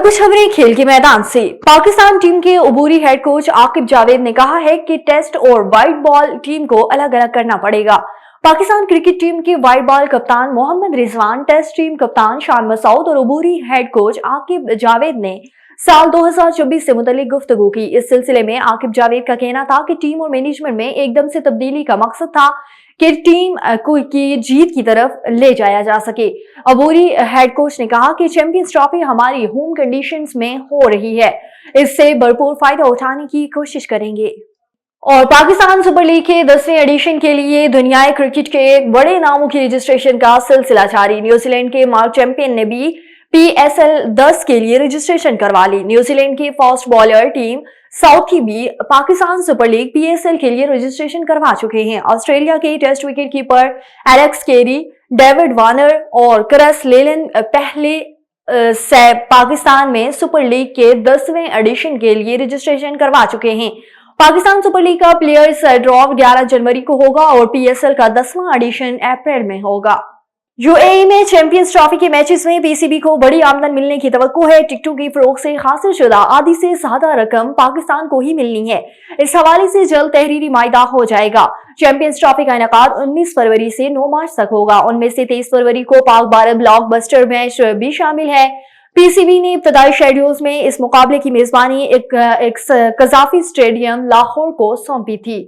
और कुछ खबरें खेल के मैदान से। पाकिस्तान टीम के अबूरी हेड कोच आकिब जावेद ने कहा है कि टेस्ट और वाइट बॉल टीम को अलग अलग करना पड़ेगा। पाकिस्तान क्रिकेट टीम के वाइट बॉल कप्तान मोहम्मद रिजवान, टेस्ट टीम कप्तान शान मसूद और अबूरी हेड कोच आकिब जावेद ने साल 2024 से मुतल्लिक गुफ्तगू की। इस सिलसिले में आकिब जावेद का कहना था कि टीम और मैनेजमेंट में एकदम से तब्दीली का मकसद था कि टीम को की जीत की तरफ ले जाया जा सके। अबूरी हेड कोच ने कहा कि चैंपियंस ट्रॉफी हमारी होम कंडीशंस में हो रही है, इससे भरपूर फायदा उठाने की कोशिश करेंगे। और पाकिस्तान सुपर लीग के 10वें एडिशन के लिए दुनिया क्रिकेट के बड़े नामों की रजिस्ट्रेशन का सिलसिला जारी। न्यूजीलैंड के मार्क चैंपियन ने भी PSL 10 के लिए रजिस्ट्रेशन करवा ली। न्यूजीलैंड की फास्ट बॉलर टीम साउथी भी पाकिस्तान सुपर लीग PSL के लिए रजिस्ट्रेशन करवा चुके हैं। ऑस्ट्रेलिया के test wicket keeper Alex Carey, David Warner और क्रस लेलन पहले से पाकिस्तान में सुपर लीग के 10वें एडिशन के लिए रजिस्ट्रेशन करवा चुके हैं। पाकिस्तान सुपर लीग का प्लेयर्स ड्रॉ 11 जनवरी को होगा और PSL का 10वां एडिशन अप्रैल में होगा। UAE में चैंपियंस ट्रॉफी के मैचेस में PCB को बड़ी आमदन मिलने की तवक्को है। टिकटों की फरोख्त से हासिल शुदा आधी से ज्यादा रकम पाकिस्तान को ही मिलनी है। इस हवाले से जल्द तहरीरी मायदा हो जाएगा। चैंपियंस ट्रॉफी का इनेकाद 19 फरवरी से 9 मार्च तक होगा। उनमें से 23 फरवरी को पाक भारत ब्लॉकबस्टर मैच भी शामिल है। PCB ने इब्तदाई शेड्यूल्स में इस मुकाबले की मेजबानी एक कजाफी स्टेडियम लाहौर को सौंपी थी।